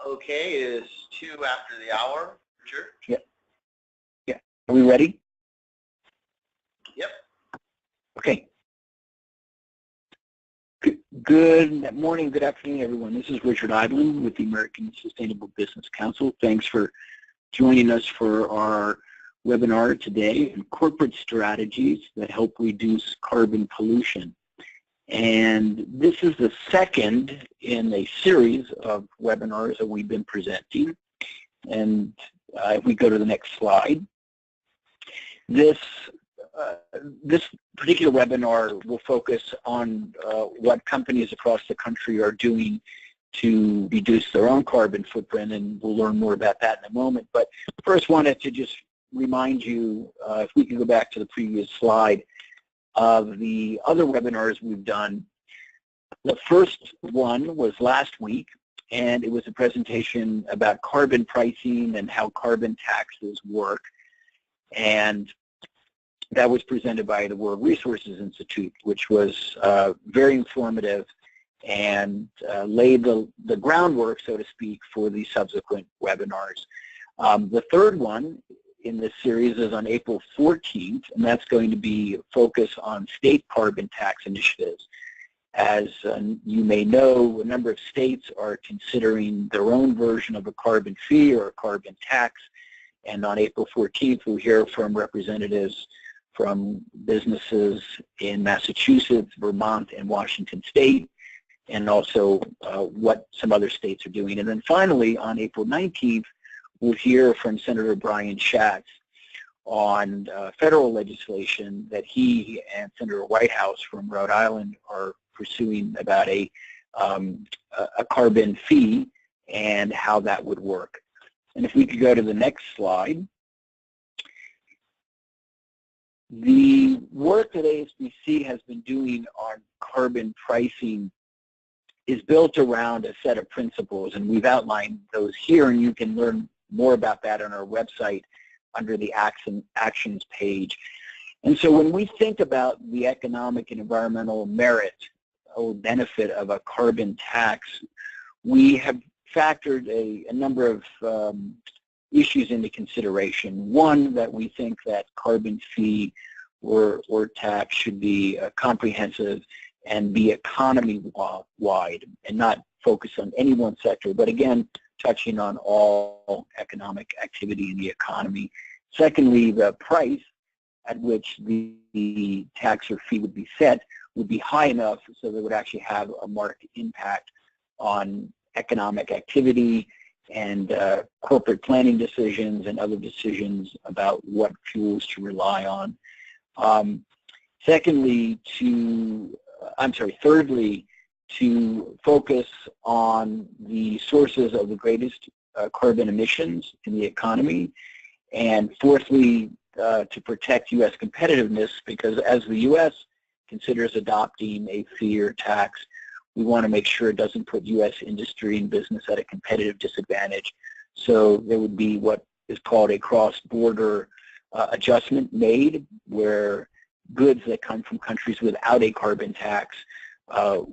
Okay, it is 2 after the hour, Richard. Yeah. Yeah. Are we ready? Yep. Okay. Good morning, good afternoon, everyone. This is Richard Idland with the American Sustainable Business Council. Thanks for joining us for our webinar today on corporate strategies that help reduce carbon pollution. And this is the second in a series of webinars that we've been presenting. And if we go to the next slide, this particular webinar will focus on what companies across the country are doing to reduce their own carbon footprint, and we'll learn more about that in a moment. But first wanted to just remind you, if we can go back to the previous slide, of the other webinars we've done. The first one was last week, and it was a presentation about carbon pricing and how carbon taxes work. And that was presented by the World Resources Institute, which was very informative and laid the groundwork, so to speak, for the subsequent webinars. The third one in this series is on April 14th, and that's going to be focused on state carbon tax initiatives. As you may know, a number of states are considering their own version of a carbon fee or a carbon tax, and on April 14th we'll hear from representatives from businesses in Massachusetts, Vermont, and Washington State, and also what some other states are doing. And then finally, on April 19th, we'll hear from Senator Brian Schatz on federal legislation that he and Senator Whitehouse from Rhode Island are pursuing about a carbon fee and how that would work. And if we could go to the next slide. The work that ASBC has been doing on carbon pricing is built around a set of principles, and we've outlined those here, and you can learn more about that on our website under the Actions page. And so when we think about the economic and environmental merit or benefit of a carbon tax, we have factored a number of issues into consideration. One, that we think that carbon fee or tax should be comprehensive and be economy-wide and not focus on any one sector, but again, touching on all economic activity in the economy. Secondly, the price at which the tax or fee would be set would be high enough so that it would actually have a marked impact on economic activity and corporate planning decisions and other decisions about what fuels to rely on. Thirdly, to focus on the sources of the greatest carbon emissions in the economy. And fourthly, to protect U.S. competitiveness, because as the U.S. considers adopting a fee or tax, we want to make sure it doesn't put U.S. industry and business at a competitive disadvantage. So there would be what is called a cross-border adjustment made, where goods that come from countries without a carbon tax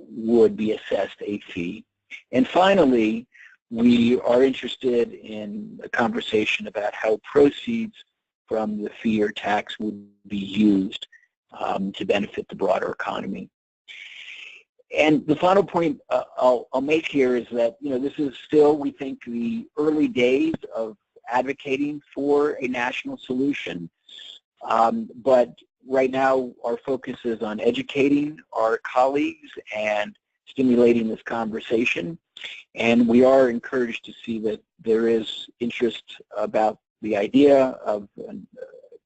would be assessed a fee. And finally, we are interested in a conversation about how proceeds from the fee or tax would be used to benefit the broader economy. And the final point I'll make here is that, this is still, we think, the early days of advocating for a national solution. But right now, our focus is on educating our colleagues and stimulating this conversation. And we are encouraged to see that there is interest about the idea of a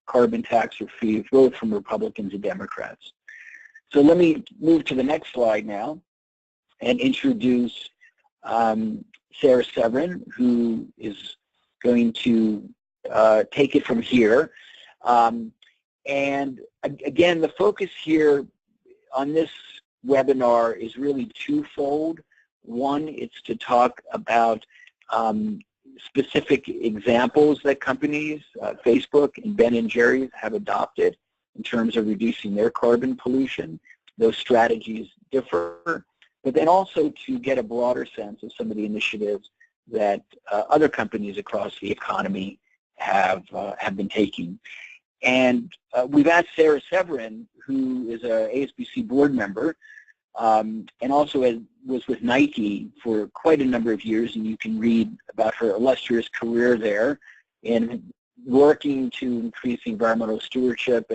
carbon tax or fee, both from Republicans and Democrats. So let me move to the next slide now and introduce Sarah Severn, who is going to take it from here. And again, the focus here on this webinar is really twofold. One, it's to talk about specific examples that companies, Facebook and Ben & Jerry's, have adopted in terms of reducing their carbon pollution. Those strategies differ, but then also to get a broader sense of some of the initiatives that other companies across the economy have been taking. And we've asked Sarah Severn, who is a ASBC board member, and also was with Nike for quite a number of years, and you can read about her illustrious career there in working to increase environmental stewardship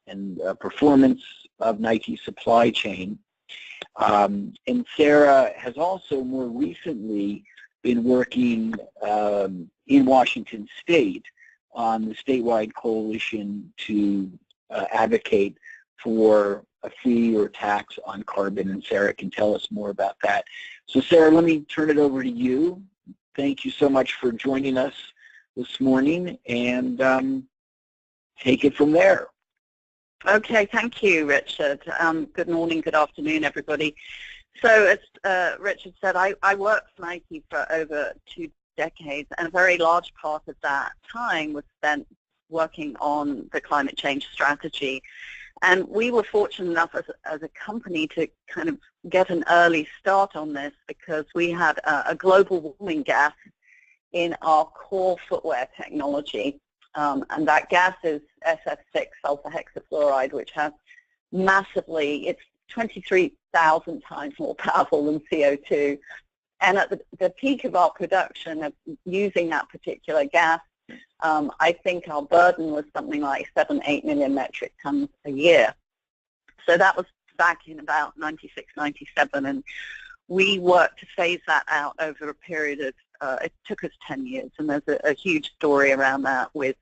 and performance of Nike's supply chain. And Sarah has also more recently been working in Washington State on the statewide coalition to advocate for a fee or tax on carbon, and Sarah can tell us more about that. So Sarah, let me turn it over to you. Thank you so much for joining us this morning, and take it from there. Okay, thank you, Richard. Good morning, good afternoon, everybody. So as Richard said, I worked for Nike for over 2 decades, and a very large part of that time was spent working on the climate change strategy. And we were fortunate enough as a company to kind of get an early start on this, because we had a global warming gas in our core footwear technology. And that gas is SF6 sulfur hexafluoride, which has massively, it's 23,000 times more powerful than CO2. And at the peak of our production of using that particular gas, I think our burden was something like 7-8 million metric tons a year. So that was back in about 96, 97, and we worked to phase that out over a period of, it took us 10 years, and there's a huge story around that with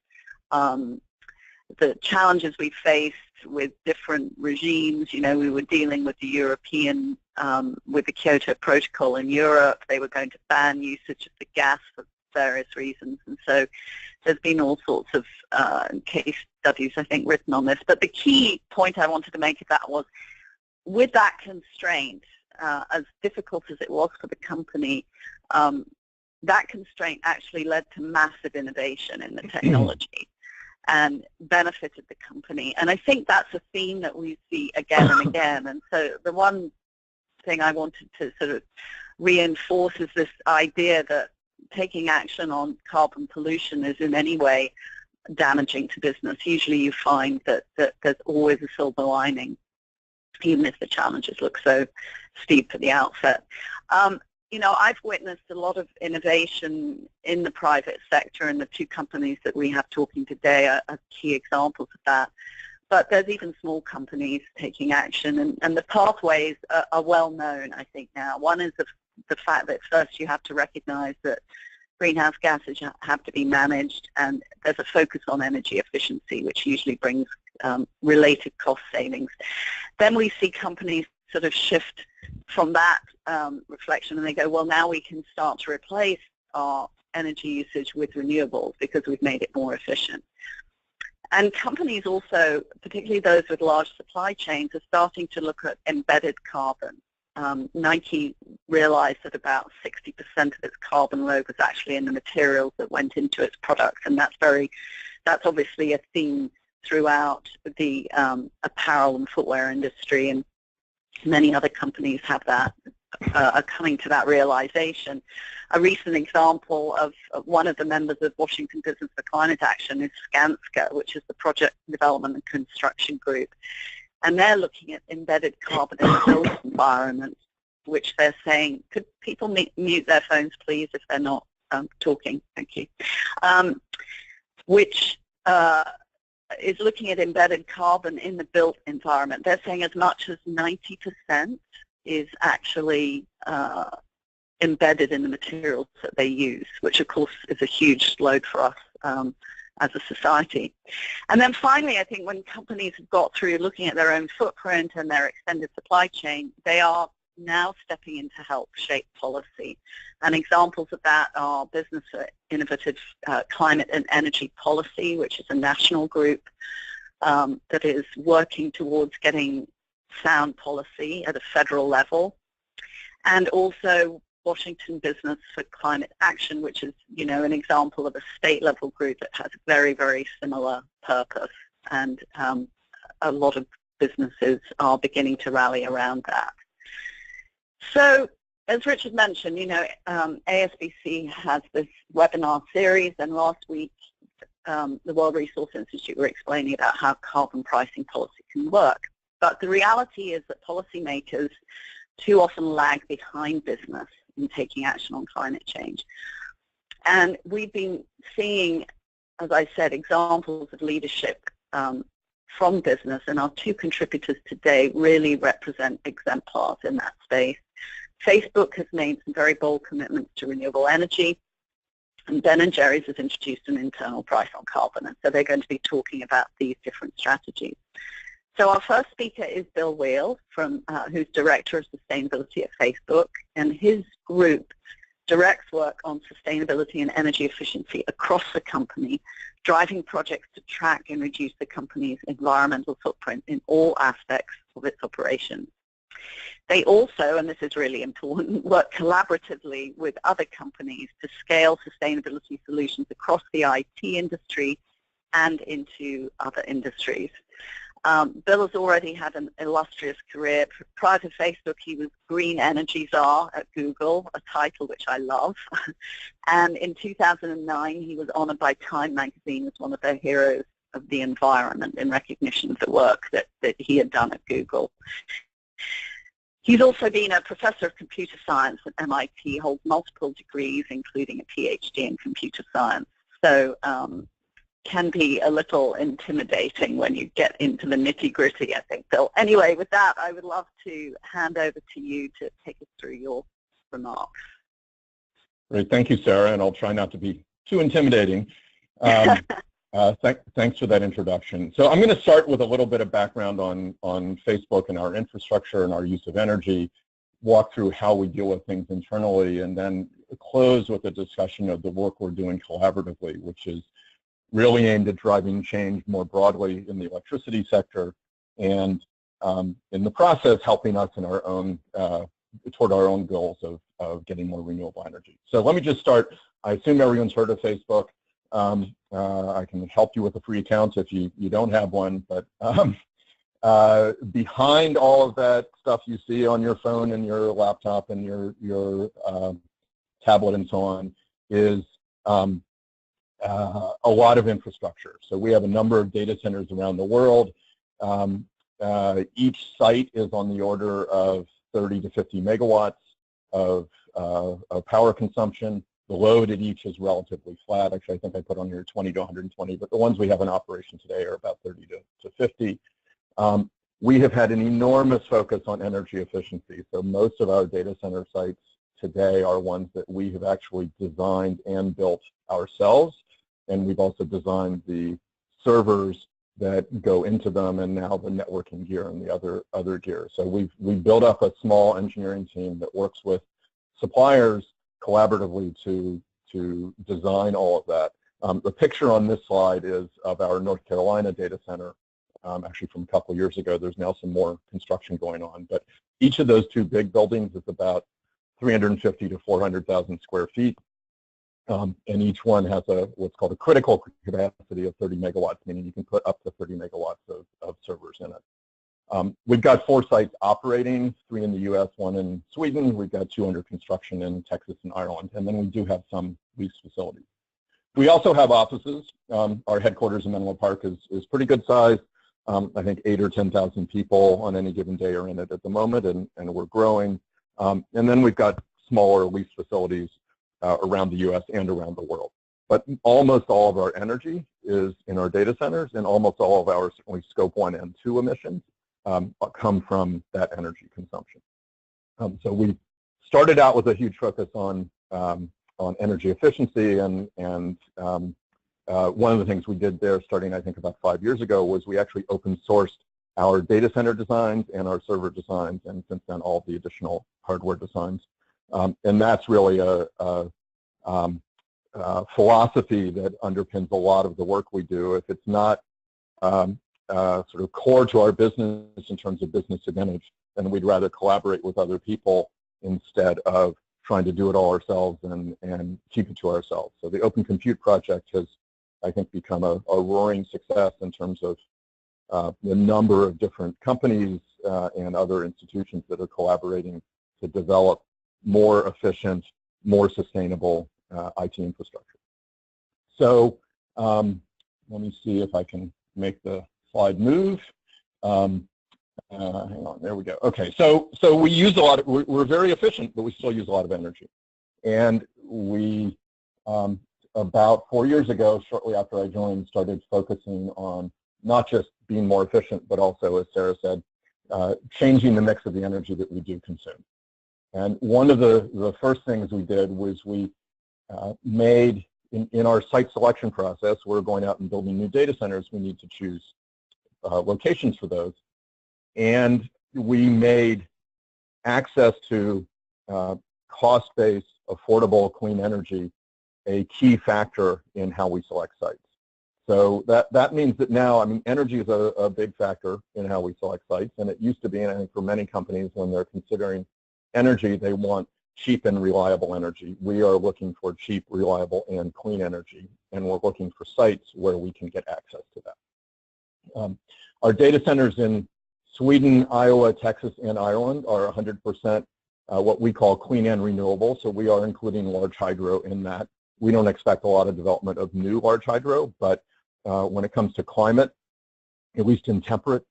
the challenges we faced with different regimes. You know, we were dealing with the European, with the Kyoto Protocol in Europe. They were going to ban usage of the gas for various reasons, and so there's been all sorts of case studies, I think, written on this. But the key point I wanted to make of that was, with that constraint, as difficult as it was for the company, that constraint actually led to massive innovation in the technology and benefited the company. And I think that's a theme that we see again and again. And so the one thing I wanted to sort of reinforce is this idea that taking action on carbon pollution is in any way damaging to business. Usually you find that there's always a silver lining, even if the challenges look so steep at the outset. You know, I've witnessed a lot of innovation in the private sector, and the 2 companies that we have talking today are key examples of that. But there's even small companies taking action, and the pathways are well known, I think, now. One is the fact that first you have to recognize that greenhouse gases have to be managed, and there's a focus on energy efficiency, which usually brings related cost savings. Then we see companies sort of shift from that reflection, and they go, well, now we can start to replace our energy usage with renewables because we've made it more efficient. And companies also, particularly those with large supply chains, are starting to look at embedded carbon. Nike realized that about 60% of its carbon load was actually in the materials that went into its products, and that's obviously a theme throughout the apparel and footwear industry, and many other companies have that, are coming to that realization. A recent example of one of the members of Washington Business for Climate Action is Skanska, which is the Project Development and Construction Group. And they're looking at embedded carbon in the built environment, which they're saying, could people mute their phones, please, if they're not talking? Thank you. Which is looking at embedded carbon in the built environment. They're saying as much as 90% is actually embedded in the materials that they use, which of course is a huge load for us as a society. And then finally, I think when companies have got through looking at their own footprint and their extended supply chain, they are now stepping in to help shape policy. And examples of that are Business for Innovative Climate and Energy Policy, which is a national group that is working towards getting sound policy at a federal level, and also Washington Business for Climate Action, which is, you know, an example of a state-level group that has a very, very similar purpose, and a lot of businesses are beginning to rally around that. So as Richard mentioned, ASBC has this webinar series, and last week the World Resource Institute were explaining about how carbon pricing policy can work. But the reality is that policymakers too often lag behind business in taking action on climate change. And we've been seeing, as I said, examples of leadership from business, and our two contributors today really represent exemplars in that space. Facebook has made some very bold commitments to renewable energy, and Ben & Jerry's has introduced an internal price on carbon, and so they're going to be talking about these different strategies. So our first speaker is Bill Wheel, who's Director of Sustainability at Facebook, and his group directs work on sustainability and energy efficiency across the company, driving projects to track and reduce the company's environmental footprint in all aspects of its operations. They also, and this is really important, work collaboratively with other companies to scale sustainability solutions across the IT industry and into other industries. Bill has already had an illustrious career. Prior to Facebook, he was Green Energy Czar at Google, a title which I love. And in 2009, he was honored by Time magazine as one of their heroes of the environment in recognition of the work that he had done at Google. He's also been a professor of computer science at MIT, holds multiple degrees, including a PhD in computer science. So can be a little intimidating when you get into the nitty-gritty, I think, Bill. Anyway, with that, I would love to hand over to you to take us through your remarks. Great. Thank you, Sarah, and I'll try not to be too intimidating. Thanks for that introduction. So I'm going to start with a little bit of background on Facebook and our infrastructure and our use of energy, walk through how we deal with things internally, and then close with a discussion of the work we're doing collaboratively, which is really aimed at driving change more broadly in the electricity sector, and in the process helping us in our own toward our own goals of getting more renewable energy. So let me just start. I assume everyone's heard of Facebook. I can help you with a free account if you don't have one, but behind all of that stuff you see on your phone and your laptop and your tablet and so on is a lot of infrastructure. So we have a number of data centers around the world. Each site is on the order of 30 to 50 megawatts of power consumption. The load at each is relatively flat. Actually, I think I put on here 20 to 120, but the ones we have in operation today are about 30 to 50. We have had an enormous focus on energy efficiency. So most of our data center sites today are ones that we have actually designed and built ourselves. And we've also designed the servers that go into them, and now the networking gear and the other gear. So we've built up a small engineering team that works with suppliers collaboratively to design all of that. The picture on this slide is of our North Carolina data center, actually from a couple of years ago. There's now some more construction going on, but each of those two big buildings is about 350 to 400,000 square feet. And each one has what's called a critical capacity of 30 megawatts, meaning you can put up to 30 megawatts of servers in it. We've got 4 sites operating, 3 in the US, 1 in Sweden. We've got 2 under construction in Texas and Ireland, and then we do have some leased facilities. We also have offices. Our headquarters in Menlo Park is pretty good size. I think 8 or 10,000 people on any given day are in it at the moment, and we're growing. And then we've got smaller leased facilities around the US and around the world. But almost all of our energy is in our data centers, and almost all of our certainly scope 1 and 2 emissions come from that energy consumption. So we started out with a huge focus on energy efficiency, and one of the things we did there, starting I think about 5 years ago, was we actually open sourced our data center designs and our server designs, and since then all the additional hardware designs. And that's really a philosophy that underpins a lot of the work we do. If it's not sort of core to our business in terms of business advantage, then we'd rather collaborate with other people instead of trying to do it all ourselves and keep it to ourselves. So the Open Compute project has, I think, become a roaring success in terms of the number of different companies and other institutions that are collaborating to develop more efficient, more sustainable IT infrastructure. So let me see if I can make the slide move. Hang on, there we go. Okay, so we use a lot of, we're very efficient, but we still use a lot of energy. And we, about 4 years ago, shortly after I joined, started focusing on not just being more efficient, but also, as Sarah said, changing the mix of the energy that we do consume. And one of the first things we did was we made, in our site selection process, we're going out and building new data centers, we need to choose locations for those. And we made access to cost-based, affordable, clean energy a key factor in how we select sites. So that means that now, I mean, energy is a big factor in how we select sites, and it used to be, and I think for many companies, when they're considering energy, they want cheap and reliable energy. We are looking for cheap, reliable, and clean energy, and we're looking for sites where we can get access to that. Our data centers in Sweden, Iowa, Texas, and Ireland are 100% what we call clean and renewable, so we are including large hydro in that. We don't expect a lot of development of new large hydro, but when it comes to climate, at least in temperate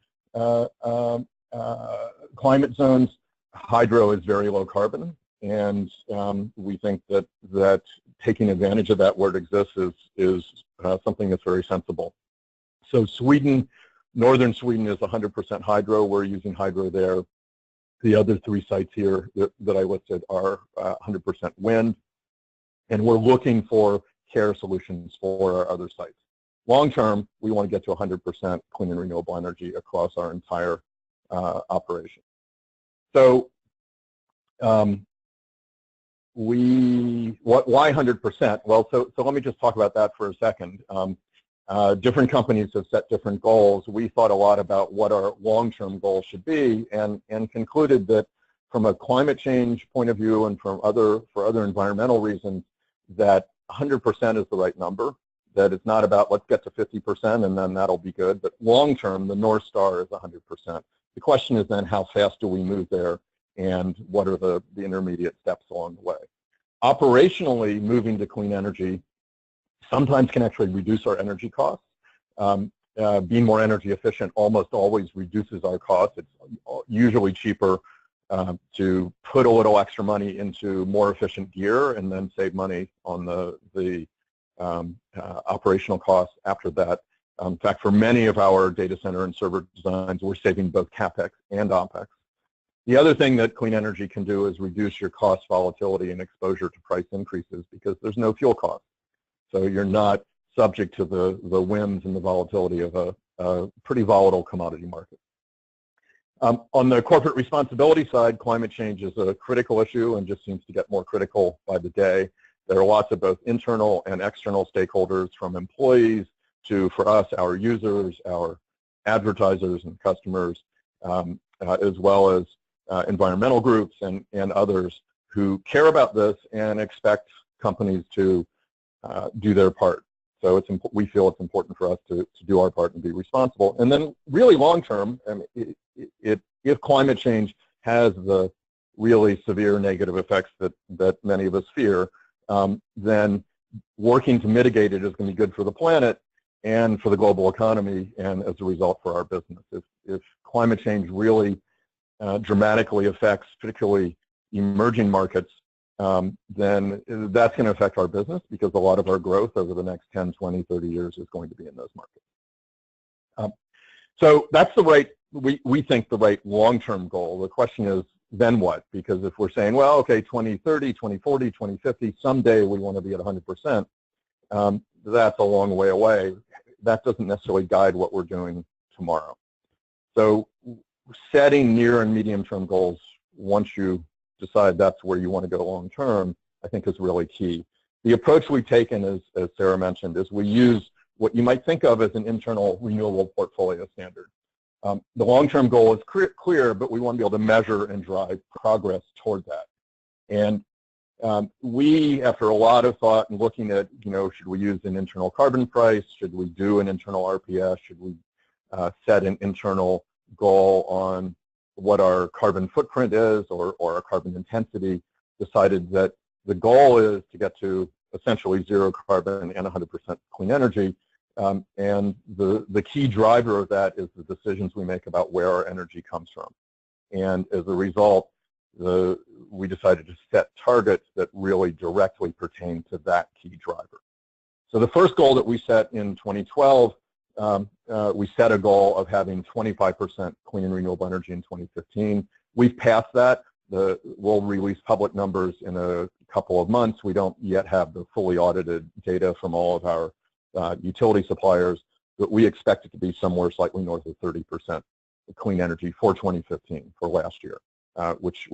climate zones, hydro is very low carbon, and we think that taking advantage of that where it exists is something that's very sensible. So Sweden, northern Sweden is 100% hydro. We're using hydro there. The other 3 sites here that I listed are 100% wind, and we're looking for care solutions for our other sites. Long term, we want to get to 100% clean and renewable energy across our entire operation. So why 100%? Well, so let me just talk about that for a second. Different companies have set different goals. We thought a lot about what our long-term goals should be, and concluded that from a climate change point of view and for other environmental reasons, that 100% is the right number. That it's not about let's get to 50% and then that'll be good. But long-term, the North Star is 100%. The question is then how fast do we move there, and what are the intermediate steps along the way? Operationally, moving to clean energy sometimes can actually reduce our energy costs. Being more energy efficient almost always reduces our costs. It's usually cheaper to put a little extra money into more efficient gear and then save money on the operational costs after that. In fact, for many of our data center and server designs, we're saving both CapEx and OpEx. The other thing that clean energy can do is reduce your cost volatility and exposure to price increases, because there's no fuel cost. So you're not subject to the whims and the volatility of a pretty volatile commodity market. On the corporate responsibility side, climate change is a critical issue and just seems to get more critical by the day. There are lots of both internal and external stakeholders, from employees to, for us, our users, our advertisers and customers, as well as environmental groups and others who care about this and expect companies to do their part. So we feel it's important for us to do our part and be responsible. And then really long term, if climate change has the really severe negative effects that many of us fear, then working to mitigate it is going to be good for the planet and for the global economy, and as a result for our business. If climate change really dramatically affects particularly emerging markets, then that's going to affect our business, because a lot of our growth over the next 10, 20, 30 years is going to be in those markets. So that's the right, we think the right long-term goal. The question is, then what? Because if we're saying, well, okay, 2030, 2040, 2050, someday we want to be at 100%, that's a long way away. That doesn't necessarily guide what we're doing tomorrow. So setting near and medium-term goals, once you decide that's where you want to go long-term, I think is really key. The approach we've taken, as Sarah mentioned, is we use what you might think of as an internal renewable portfolio standard. The long-term goal is clear, but we want to be able to measure and drive progress toward that. And we, after a lot of thought and looking at, should we use an internal carbon price? Should we do an internal RPS? Should we set an internal goal on what our carbon footprint is, or our carbon intensity? decided that the goal is to get to essentially zero carbon and 100% clean energy. And the key driver of that is the decisions we make about where our energy comes from. And as a result, we decided to set targets that really directly pertain to that key driver. So the first goal that we set in 2012, we set a goal of having 25% clean and renewable energy in 2015. We've passed that. We'll release public numbers in a couple of months. We don't yet have the fully audited data from all of our utility suppliers, but we expect it to be somewhere slightly north of 30% clean energy for 2015, for last year, which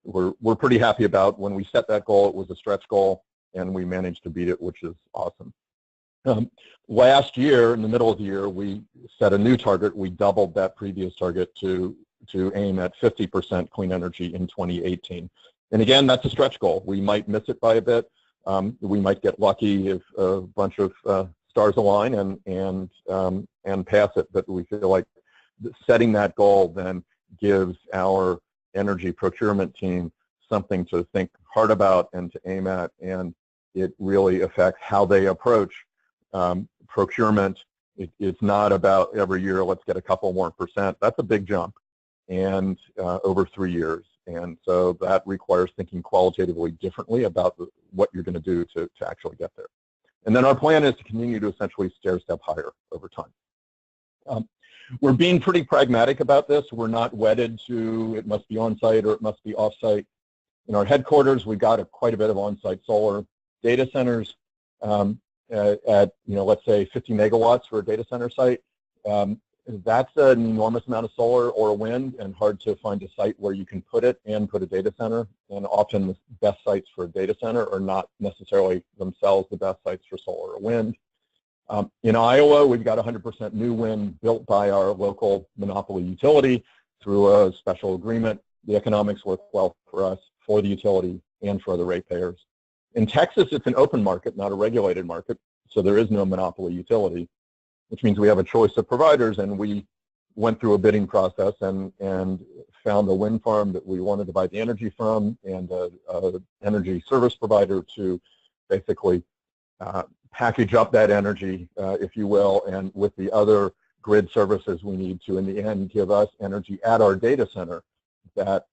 we're pretty happy about. When we set that goal, it was a stretch goal, and we managed to beat it, which is awesome. Last year, in the middle of the year, we set a new target. We doubled that previous target to aim at 50% clean energy in 2018. And again, that's a stretch goal. We might miss it by a bit. We might get lucky if a bunch of stars align and pass it, but we feel like setting that goal then gives our energy procurement team something to think hard about and to aim at, and it really affects how they approach procurement. It's not about every year, let's get a couple more percent. That's a big jump, and over 3 years. And so that requires thinking qualitatively differently about what you're going to do to actually get there. And then our plan is to continue to essentially stair-step higher over time. We're being pretty pragmatic about this. We're not wedded to it must be on-site or it must be off-site. In our headquarters, we've got quite a bit of on-site solar. Data centers at let's say 50 megawatts for a data center site. That's an enormous amount of solar or wind, and hard to find a site where you can put it and put a data center. And often the best sites for a data center are not necessarily themselves the best sites for solar or wind. In Iowa, we've got 100% new wind built by our local monopoly utility through a special agreement. The economics work well for us, for the utility, and for other ratepayers. In Texas, it's an open market, not a regulated market, so there is no monopoly utility, which means we have a choice of providers, and we went through a bidding process and found a wind farm that we wanted to buy the energy from, and an energy service provider to basically package up that energy, if you will, and with the other grid services we need to, in the end, give us energy at our data center that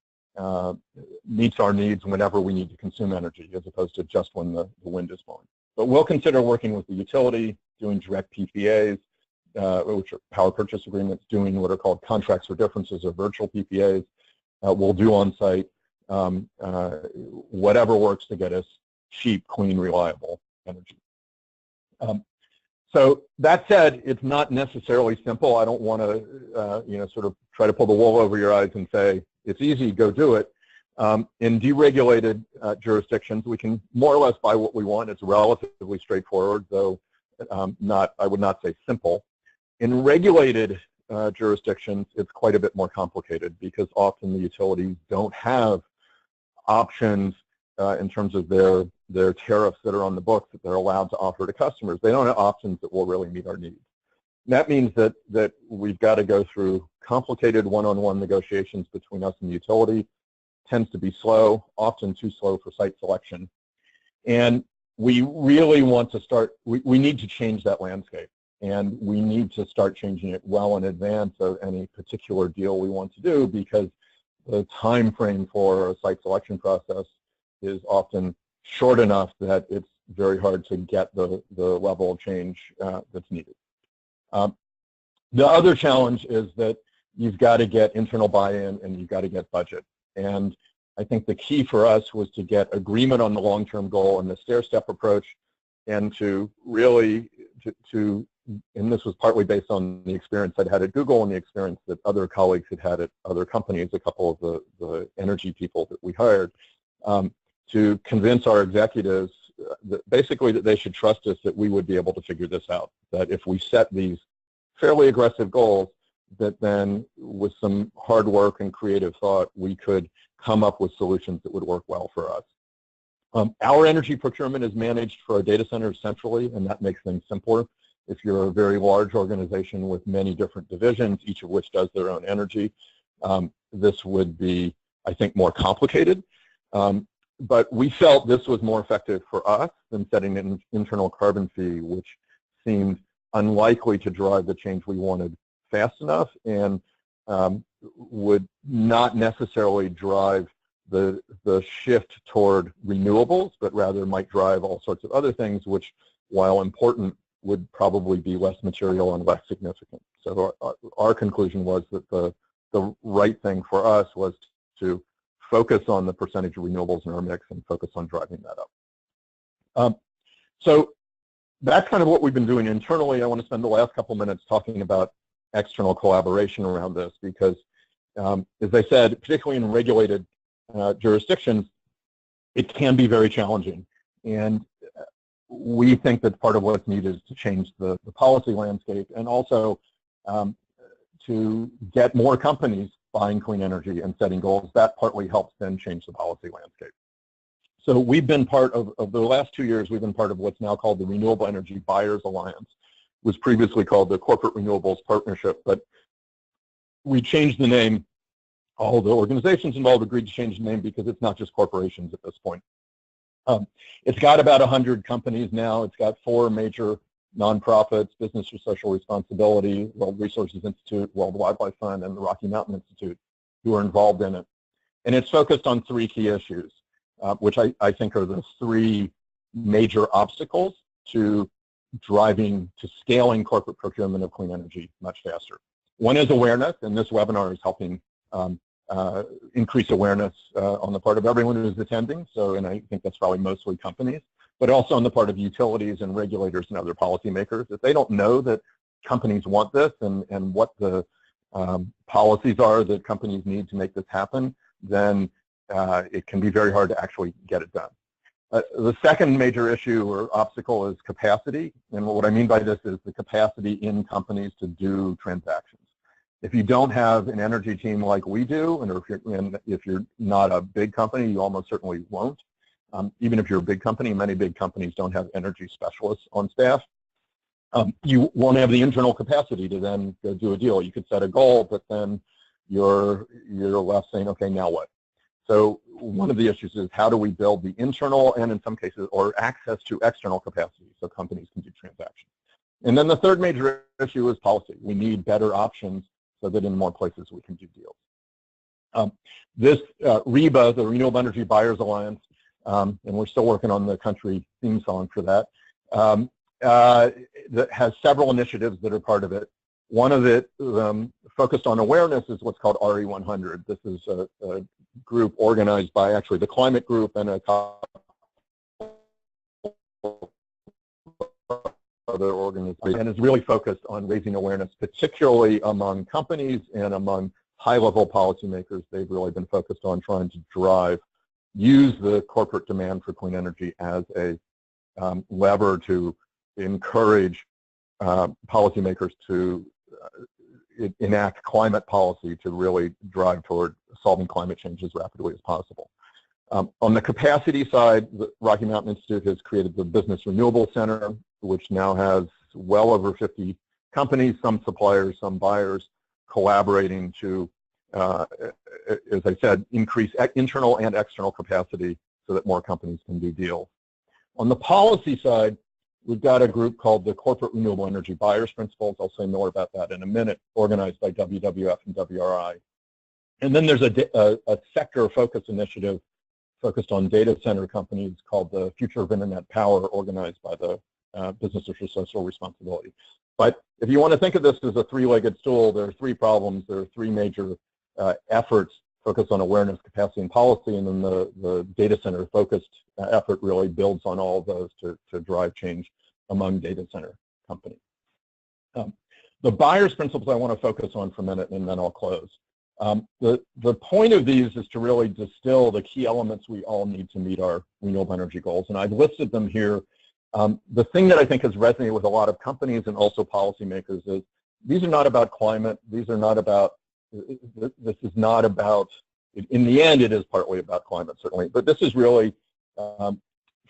meets our needs whenever we need to consume energy, as opposed to just when the wind is blowing. But we'll consider working with the utility, doing direct PPAs, which are power purchase agreements, doing what are called contracts for differences or virtual PPAs. We'll do on-site, whatever works to get us cheap, clean, reliable energy. So that said, it's not necessarily simple. I don't want to, sort of try to pull the wool over your eyes and say, it's easy, go do it. In deregulated jurisdictions, we can more or less buy what we want. It's relatively straightforward, though I would not say simple. In regulated jurisdictions, it's quite a bit more complicated because often the utilities don't have options in terms of their tariffs that are on the books that they're allowed to offer to customers. They don't have options that will really meet our needs. And that means that we've got to go through complicated one-on-one negotiations between us and the utility. Tends to be slow, often too slow for site selection. And we really want to start, we need to change that landscape, and we need to start changing it well in advance of any particular deal we want to do, because the time frame for a site selection process is often short enough that it's very hard to get the level of change that's needed. The other challenge is that you've got to get internal buy-in and you've got to get budget. And I think the key for us was to get agreement on the long-term goal and the stair-step approach, and to really, and this was partly based on the experience I'd had at Google and the experience that other colleagues had had at other companies, a couple of the energy people that we hired, to convince our executives that basically that they should trust us, that we would be able to figure this out, that if we set these fairly aggressive goals, that then with some hard work and creative thought, we could come up with solutions that would work well for us. Our energy procurement is managed for our data centers centrally, and that makes things simpler. If you're a very large organization with many different divisions, each of which does their own energy, this would be, I think, more complicated. but we felt this was more effective for us than setting an internal carbon fee, which seemed unlikely to drive the change we wanted fast enough, and would not necessarily drive the shift toward renewables, but rather might drive all sorts of other things, which, while important, would probably be less material and less significant. So our conclusion was that the right thing for us was to focus on the percentage of renewables in our mix and focus on driving that up. So that's kind of what we've been doing internally. I want to spend the last couple minutes talking about external collaboration around this because, as I said, particularly in regulated jurisdictions, it can be very challenging. And we think that part of what's needed is to change the policy landscape and also to get more companies buying clean energy and setting goals. That partly helps then change the policy landscape. So we've been part of the last 2 years, we've been part of what's now called the Renewable Energy Buyers Alliance. It was previously called the Corporate Renewables Partnership, but we changed the name. All the organizations involved agreed to change the name because it's not just corporations at this point. It's got about 100 companies now. It's got 4 major nonprofits, Business for Social Responsibility, World Resources Institute, World Wildlife Fund, and the Rocky Mountain Institute who are involved in it. And it's focused on 3 key issues, which I think are the 3 major obstacles to scaling corporate procurement of clean energy much faster. One is awareness, and this webinar is helping increase awareness on the part of everyone who is attending. So, and I think that's probably mostly companies, but also on the part of utilities and regulators and other policymakers. If they don't know that companies want this and what the policies are that companies need to make this happen, then it can be very hard to actually get it done. The second major issue or obstacle is capacity, and what I mean by this is the capacity in companies to do transactions. If you don't have an energy team like we do, and if you're not a big company, you almost certainly won't. Even if you're a big company, many big companies don't have energy specialists on staff. You won't have the internal capacity to then go do a deal. You could set a goal, but then you're left saying, okay, now what? So one of the issues is how do we build the internal and in some cases, or access to external capacity so companies can do transactions. And then the third major issue is policy. We need better options so that in more places we can do deals. This REBA, the Renewable Energy Buyers Alliance, and we're still working on the country theme song for that, that has several initiatives that are part of it. One of it focused on awareness is what's called RE100. This is a group organized by actually the climate group and a couple other organizations, and is really focused on raising awareness, particularly among companies and among high-level policymakers. They've really been focused on trying to use the corporate demand for clean energy as a lever to encourage policymakers to enact climate policy to really drive toward solving climate change as rapidly as possible. On the capacity side, the Rocky Mountain Institute has created the Business Renewable Center, which now has well over 50 companies, some suppliers, some buyers, collaborating to, as I said, increase internal and external capacity so that more companies can do deals. On the policy side, we've got a group called the Corporate Renewable Energy Buyers Principles. I'll say more about that in a minute, organized by WWF and WRI. And then there's a sector focus initiative focused on data center companies called the Future of Internet Power, organized by the Business for Social Responsibility. But if you want to think of this as a 3-legged stool, there are 3 problems. There are 3 major efforts focused on awareness, capacity, and policy, and then the data center focused effort really builds on all of those to drive change among data center companies. The buyer's principles I want to focus on for a minute, and then I'll close. The point of these is to really distill the key elements we all need to meet our renewable energy goals, and I've listed them here. The thing that I think has resonated with a lot of companies and also policymakers is these are not about climate. These are not about, this is not about, in the end it is partly about climate certainly, but this is really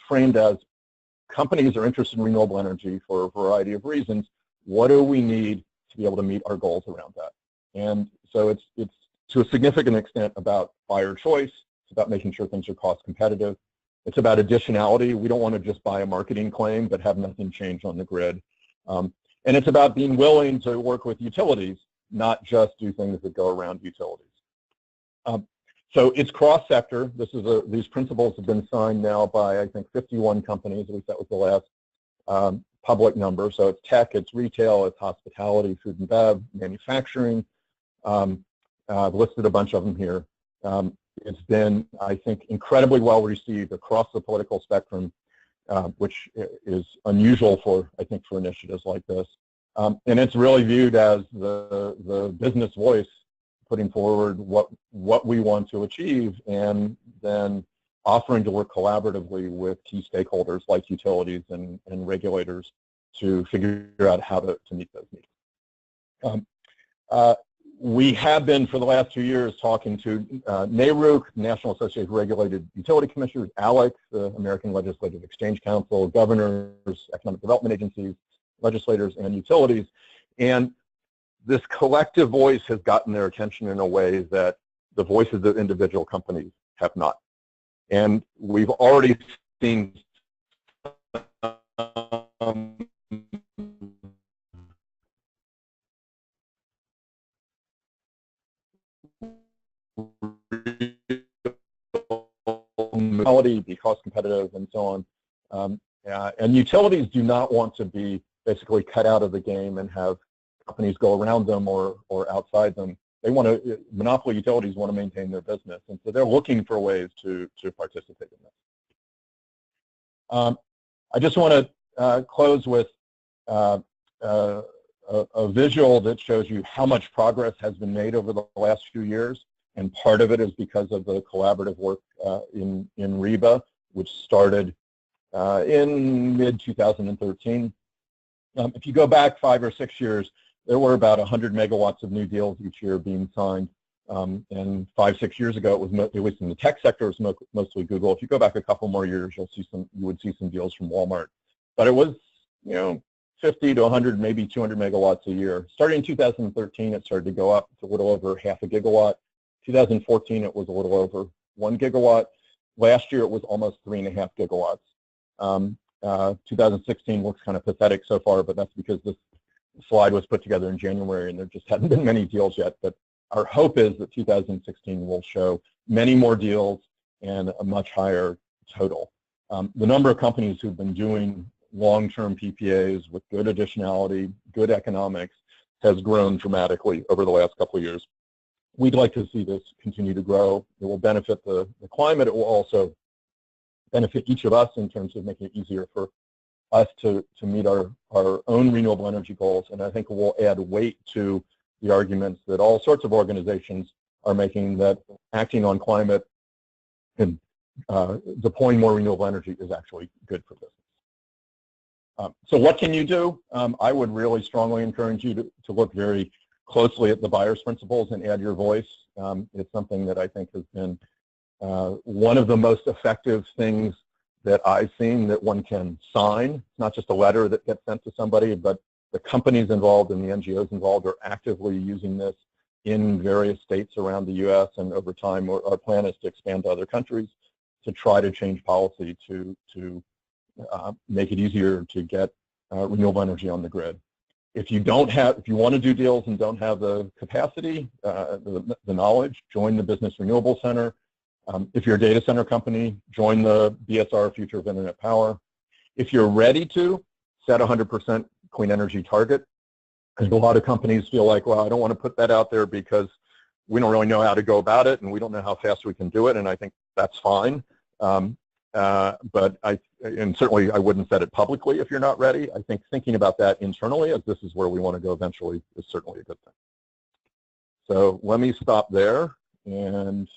framed as companies are interested in renewable energy for a variety of reasons. What do we need to be able to meet our goals around that? And so it's to a significant extent about buyer choice, It's about making sure things are cost competitive. It's about additionality. We don't want to just buy a marketing claim but have nothing change on the grid. And it's about being willing to work with utilities, not just do things that go around utilities. So it's cross-sector. These principles have been signed now by, I think, 51 companies. At least that was the last public number. So it's tech, it's retail, it's hospitality, food and bev, manufacturing. I've listed a bunch of them here. It's been, I think, incredibly well received across the political spectrum, which is unusual for, I think, for initiatives like this. And it's really viewed as the business voice putting forward what we want to achieve, and then offering to work collaboratively with key stakeholders like utilities and regulators to figure out how to meet those needs. We have been, for the last 2 years, talking to NARUC, National Association of Regulated Utility Commissioners, ALEC, the American Legislative Exchange Council, governors, economic development agencies, legislators, and utilities. And this collective voice has gotten their attention in a way that the voices of individual companies have not. And we've already seen be cost competitive and so on. And utilities do not want to be basically cut out of the game and have companies go around them or outside them. They want to, monopoly utilities want to maintain their business, and so they're looking for ways to participate in this. I just want to close with a visual that shows you how much progress has been made over the last few years, and part of it is because of the collaborative work in REBA, which started in mid-2013. If you go back 5 or 6 years, there were about 100 megawatts of new deals each year being signed. And 5, 6 years ago, it was, at least in the tech sector, it was mostly Google. If you go back a couple more years, you would see some deals from Walmart. But it was, 50 to 100, maybe 200 megawatts a year. Starting in 2013, it started to go up to a little over half a gigawatt. 2014, it was a little over 1 gigawatt. Last year, it was almost 3.5 gigawatts. 2016 looks kind of pathetic so far, but that's because this slide was put together in January and there just hadn't been many deals yet. But our hope is that 2016 will show many more deals and a much higher total. The number of companies who've been doing long-term PPAs with good additionality, good economics, has grown dramatically over the last couple of years. We'd like to see this continue to grow. It will benefit the climate. It will also benefit each of us in terms of making it easier for us to meet our own renewable energy goals. And I think it will add weight to the arguments that all sorts of organizations are making, that acting on climate and deploying more renewable energy is actually good for business. So what can you do? I would really strongly encourage you to look very closely at the buyer's principles and add your voice. It's something that I think has been one of the most effective things that I've seen that one can sign. It's not just a letter that gets sent to somebody, but the companies involved and the NGOs involved are actively using this in various states around the U.S. and over time our plan is to expand to other countries to try to change policy to make it easier to get renewable energy on the grid. If you want to do deals and don't have the capacity, the knowledge, join the Business Renewable Center. If you're a data center company, join the BSR Future of Internet Power. If you're ready to, set a 100% clean energy target. Because a lot of companies feel like, well, I don't want to put that out there because we don't really know how to go about it and we don't know how fast we can do it, and I think that's fine. But certainly I wouldn't set it publicly if you're not ready. I think thinking about that internally, as this is where we want to go eventually, is certainly a good thing. So let me stop there and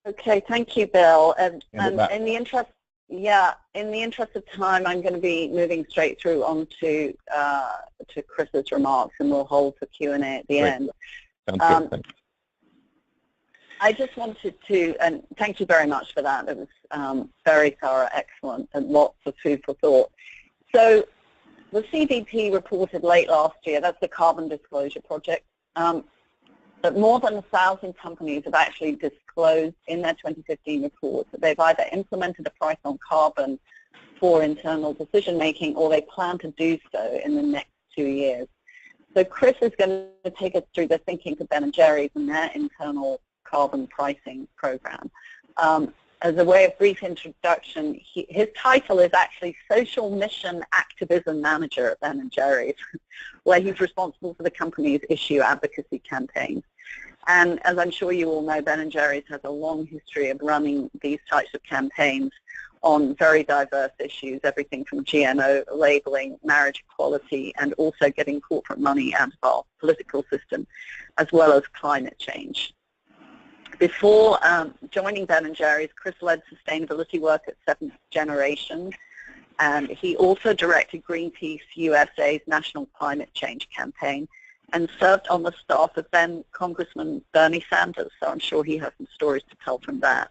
okay, thank you, Bill. And in the interest, in the interest of time, I'm going to be moving straight through on to Chris's remarks, and we'll hold for Q&A at the end. Sounds good. Thanks. I just wanted to, and thank you very much for that. It was very thorough, excellent, and lots of food for thought. So the CDP reported late last year, that's the Carbon Disclosure Project, that more than 1,000 companies have actually disclosed in their 2015 report that they've either implemented a price on carbon for internal decision making or they plan to do so in the next 2 years. So Chris is going to take us through the thinking for Ben & Jerry's and their internal carbon pricing program. As a way of brief introduction, his title is actually Social Mission Activism Manager at Ben & Jerry's, where he's responsible for the company's issue advocacy campaigns. And as I'm sure you all know, Ben & Jerry's has a long history of running these types of campaigns on very diverse issues, everything from GMO labeling, marriage equality, and also getting corporate money out of our political system, as well as climate change. Before joining Ben & Jerry's, Chris led sustainability work at Seventh Generation, and he also directed Greenpeace USA's National Climate Change Campaign and served on the staff of then Congressman Bernie Sanders, so I'm sure he has some stories to tell from that.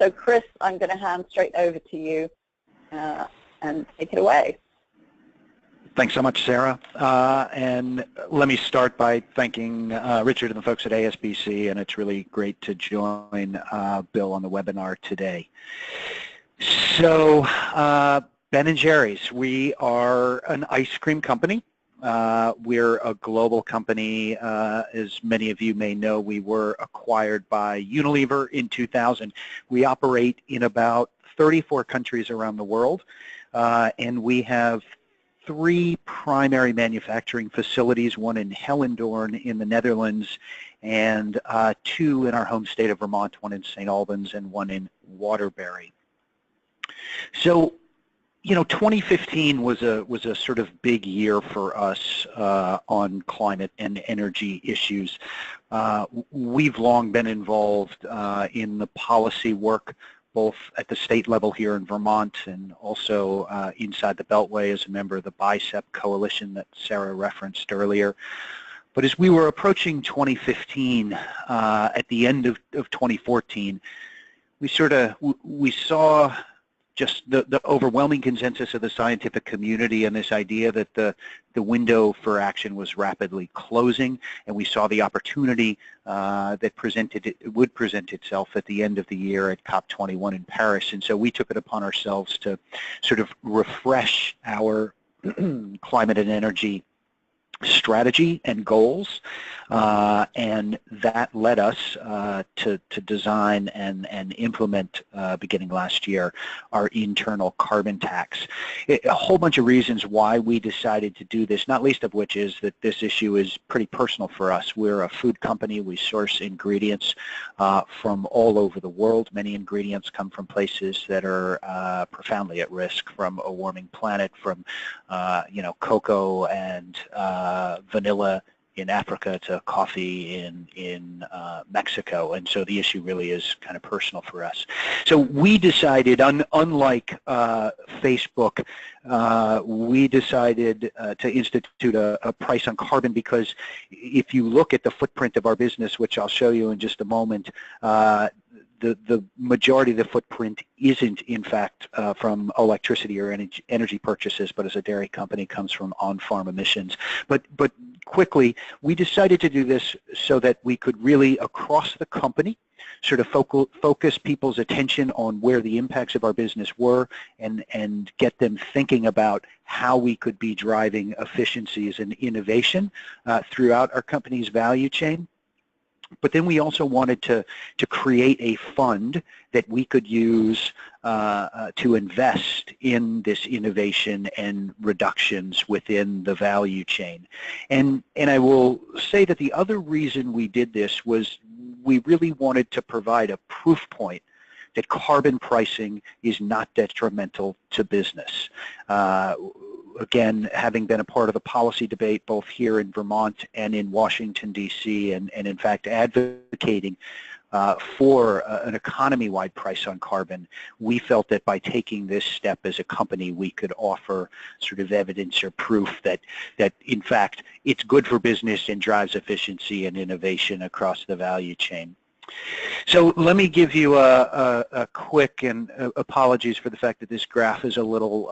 So Chris, I'm going to hand straight over to you and take it away. Thanks so much, Sarah. And let me start by thanking Richard and the folks at ASBC, and it's really great to join Bill on the webinar today. So Ben & Jerry's, we are an ice cream company. We're a global company. As many of you may know, we were acquired by Unilever in 2000. We operate in about 34 countries around the world, and we have 3 primary manufacturing facilities, one in Hellendoorn in the Netherlands and 2 in our home state of Vermont, one in St. Albans and one in Waterbury. So, you know, 2015 was a sort of big year for us on climate and energy issues. We've long been involved in the policy work both at the state level here in Vermont and also inside the Beltway as a member of the BICEP coalition that Sarah referenced earlier. But as we were approaching 2015, at the end of 2014, we saw just the overwhelming consensus of the scientific community and this idea that the window for action was rapidly closing, and we saw the opportunity that would present itself at the end of the year at COP21 in Paris. And so we took it upon ourselves to sort of refresh our climate and energy strategy and goals, and that led us to design and implement, beginning last year, our internal carbon tax. A whole bunch of reasons why we decided to do this, not least of which is that this issue is pretty personal for us. We're a food company. We source ingredients from all over the world. Many ingredients come from places that are profoundly at risk from a warming planet, from you know, cocoa and vanilla in Africa to coffee in Mexico, and so the issue really is kind of personal for us. So we decided, unlike Facebook, we decided to institute a price on carbon because if you look at the footprint of our business, which I'll show you in just a moment, the majority of the footprint isn't, in fact, from electricity or energy purchases, but as a dairy company comes from on-farm emissions. But quickly, we decided to do this so that we could really, across the company, sort of focus people's attention on where the impacts of our business were and get them thinking about how we could be driving efficiencies and innovation throughout our company's value chain. But then we also wanted to create a fund that we could use to invest in this innovation and reductions within the value chain. And I will say that the other reason we did this was we really wanted to provide a proof point that carbon pricing is not detrimental to business. Again, having been a part of the policy debate both here in Vermont and in Washington, D.C., and in fact advocating for an economy-wide price on carbon, we felt that by taking this step as a company, we could offer sort of evidence or proof that in fact, it's good for business and drives efficiency and innovation across the value chain. So let me give you a quick, and apologies for the fact that this graph is a little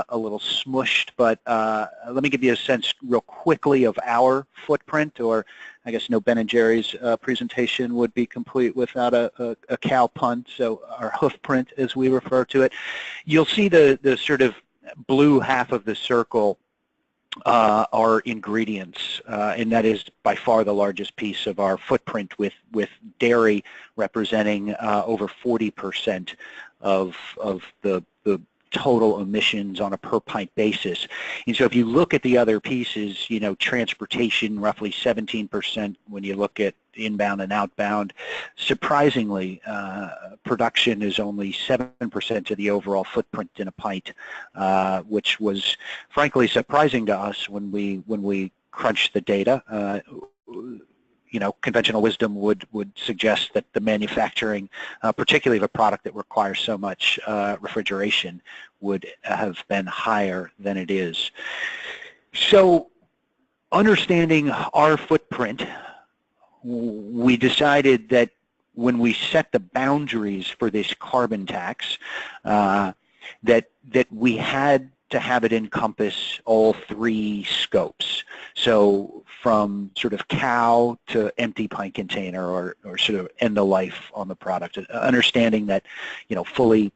smushed, but let me give you a sense real quickly of our footprint, or I guess no Ben and Jerry's presentation would be complete without a cow punt, so our hoof print as we refer to it. You'll see the sort of blue half of the circle are ingredients, and that is by far the largest piece of our footprint, with dairy representing over 40% of the total emissions on a per pint basis. And so if you look at the other pieces, you know, transportation roughly 17% when you look at inbound and outbound. Surprisingly, production is only 7% of the overall footprint in a pint, which was frankly surprising to us when we crunched the data. You know, conventional wisdom would suggest that the manufacturing, particularly of a product that requires so much refrigeration, would have been higher than it is. So, understanding our footprint, we decided that when we set the boundaries for this carbon tax, that we had to have it encompass all three scopes. So from sort of cow to empty pint container, or sort of end of life on the product, understanding that, you know, fully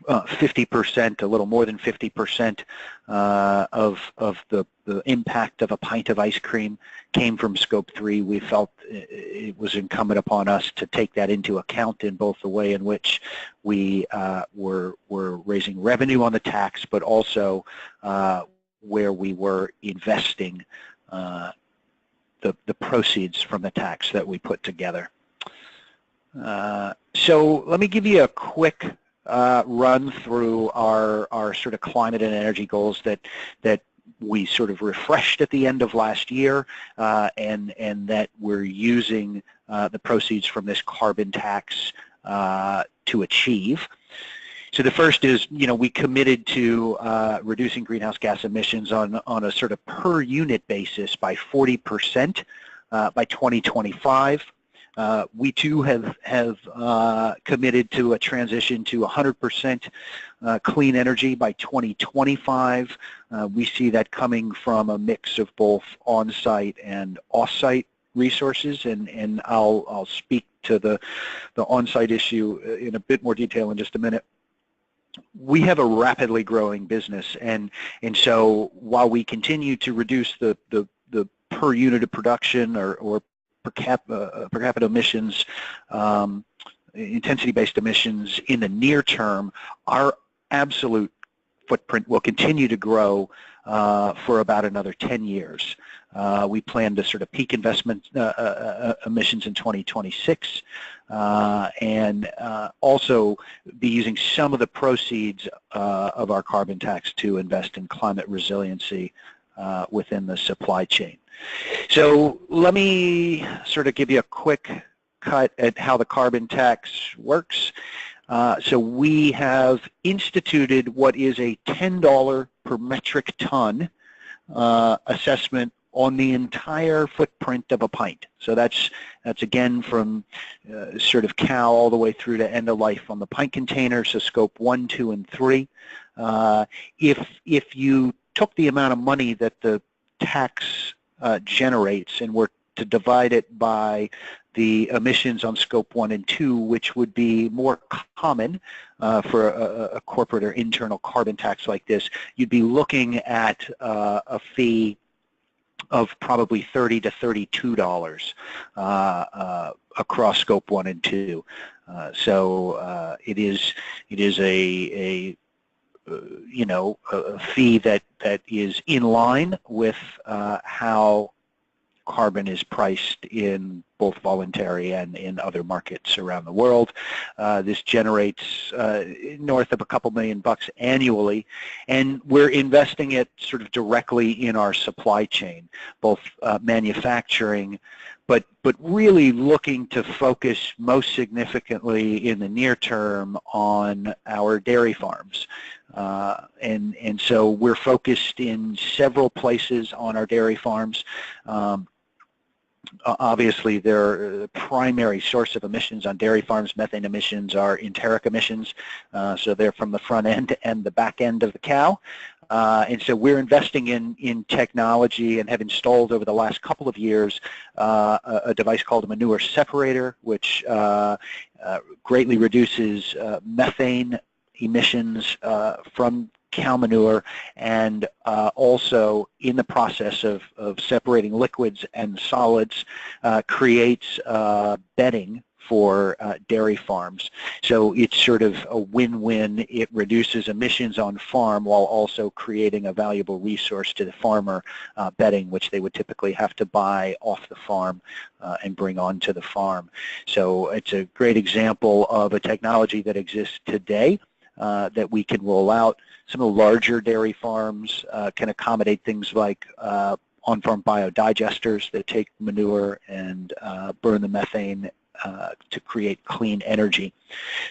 50%, a little more than 50% of the impact of a pint of ice cream came from scope 3. We felt it was incumbent upon us to take that into account in both the way in which we were raising revenue on the tax, but also where we were investing the proceeds from the tax that we put together. So let me give you a quick run through our sort of climate and energy goals that we sort of refreshed at the end of last year, and that we're using the proceeds from this carbon tax to achieve. So the first is, you know, we committed to reducing greenhouse gas emissions on a sort of per unit basis by 40% by 2025. We too have committed to a transition to 100% clean energy by 2025. We see that coming from a mix of both on-site and off-site resources, and I'll speak to the on-site issue in a bit more detail in just a minute. We have a rapidly growing business, and so while we continue to reduce the per unit of production or per capita emissions, intensity-based emissions in the near term, our absolute footprint will continue to grow for about another 10 years. We plan to sort of peak investment emissions in 2026, and also be using some of the proceeds of our carbon tax to invest in climate resiliency within the supply chain. So let me sort of give you a quick cut at how the carbon tax works. So we have instituted what is a $10 per metric ton assessment on the entire footprint of a pint. So that's again from sort of cow all the way through to end of life on the pint container, so scope 1, 2, and 3. If you took the amount of money that the tax generates and were to divide it by the emissions on scope 1 and 2, which would be more common for a corporate or internal carbon tax like this, you'd be looking at a fee of probably $30 to $32 across scope 1 and 2. So it is a you know, a fee that is in line with how carbon is priced in both voluntary and in other markets around the world. This generates north of a couple $1 million annually, and we're investing it sort of directly in our supply chain, both manufacturing, but really looking to focus most significantly in the near term on our dairy farms. And so we're focused in several places on our dairy farms. Obviously, their primary source of emissions on dairy farms, methane emissions, are enteric emissions. So they're from the front end and the back end of the cow. And so we're investing in technology and have installed over the last couple of years a device called a manure separator, which greatly reduces methane emissions from cow manure, and also in the process of separating liquids and solids creates bedding for dairy farms. So it's sort of a win-win. It reduces emissions on farm while also creating a valuable resource to the farmer, bedding, which they would typically have to buy off the farm and bring onto the farm. So it's a great example of a technology that exists today that we can roll out. Some of the larger dairy farms can accommodate things like on-farm biodigesters that take manure and burn the methane to create clean energy.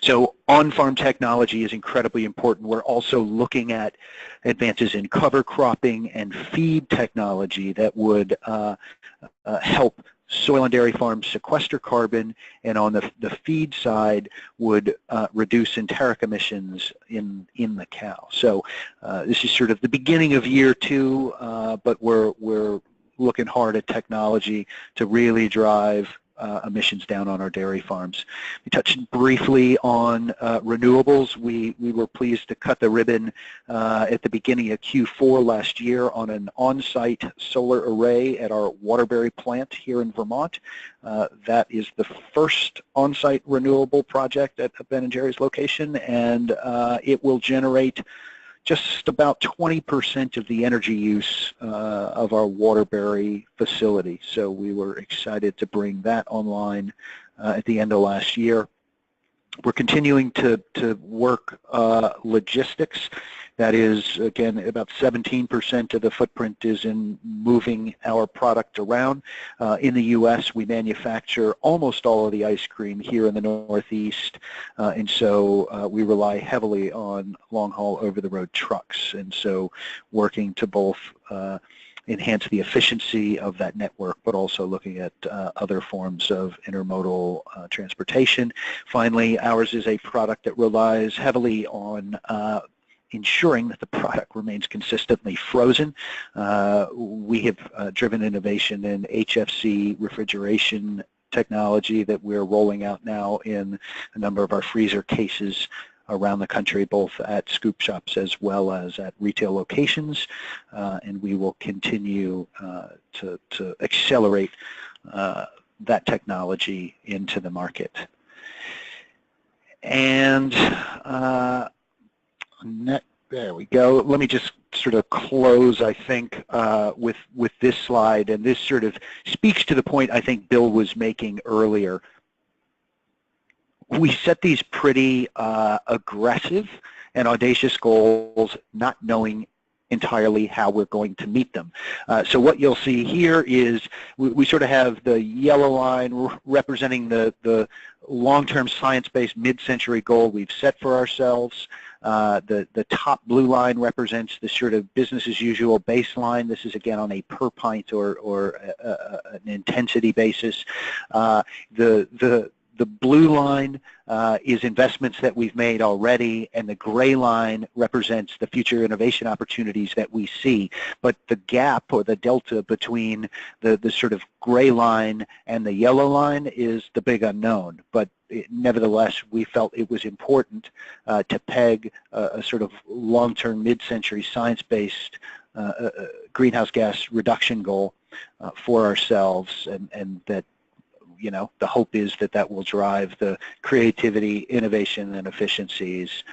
So on-farm technology is incredibly important. We're also looking at advances in cover cropping and feed technology that would help soil and dairy farms sequester carbon, and on the feed side would reduce enteric emissions in the cow. So this is sort of the beginning of year 2, but we're looking hard at technology to really drive emissions down on our dairy farms. We touched briefly on renewables. We were pleased to cut the ribbon at the beginning of Q4 last year on an on-site solar array at our Waterbury plant here in Vermont. That is the first on-site renewable project at Ben & Jerry's location, and it will generate just about 20% of the energy use of our Waterbury facility. So we were excited to bring that online at the end of last year. We're continuing to work logistics. That is, again, about 17% of the footprint is in moving our product around. In the U.S., we manufacture almost all of the ice cream here in the Northeast, and so we rely heavily on long-haul over-the-road trucks. And so working to both enhance the efficiency of that network, but also looking at other forms of intermodal transportation. Finally, ours is a product that relies heavily on ensuring that the product remains consistently frozen. We have driven innovation in HFC refrigeration technology that we're rolling out now in a number of our freezer cases around the country, both at scoop shops as well as at retail locations, and we will continue to accelerate that technology into the market. And there we go. Let me just sort of close, I think, with this slide, and this sort of speaks to the point I think Bill was making earlier. We set these pretty aggressive and audacious goals, not knowing entirely how we're going to meet them. So what you'll see here is we sort of have the yellow line representing the long-term science-based mid-century goal we've set for ourselves. The top blue line represents the sort of business-as-usual baseline. This is, again, on a per pint or an intensity basis. The blue line is investments that we've made already, and the gray line represents the future innovation opportunities that we see. But the gap or the delta between the sort of gray line and the yellow line is the big unknown. But nevertheless, we felt it was important to peg a sort of long-term mid-century science-based greenhouse gas reduction goal for ourselves, and that, you know, the hope is that that will drive the creativity, innovation, and efficiencies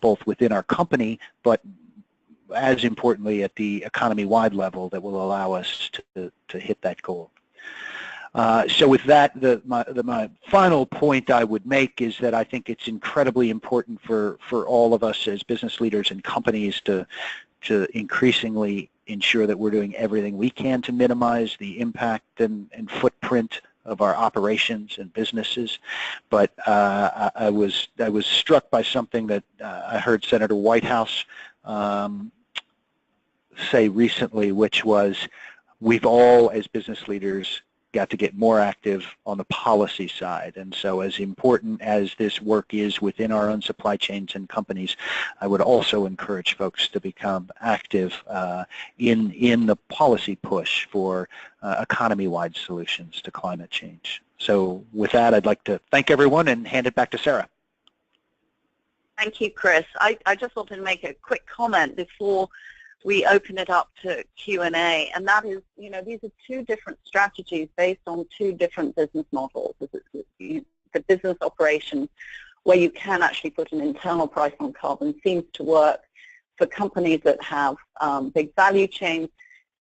both within our company, but as importantly at the economy-wide level that will allow us to hit that goal. So with that, my final point I would make is that I think it's incredibly important for all of us as business leaders and companies to increasingly ensure that we're doing everything we can to minimize the impact and footprint of our operations and businesses. But I was struck by something that I heard Senator Whitehouse say recently, which was, we've all, as business leaders, got to get more active on the policy side. And so as important as this work is within our own supply chains and companies, I would also encourage folks to become active in the policy push for economy-wide solutions to climate change. So with that, I'd like to thank everyone and hand it back to Sarah. Thank you, Chris. I just wanted to make a quick comment before we open it up to Q&A, and that is, you know, these are two different strategies based on two different business models. The business operation, where you can actually put an internal price on carbon, seems to work for companies that have big value chains,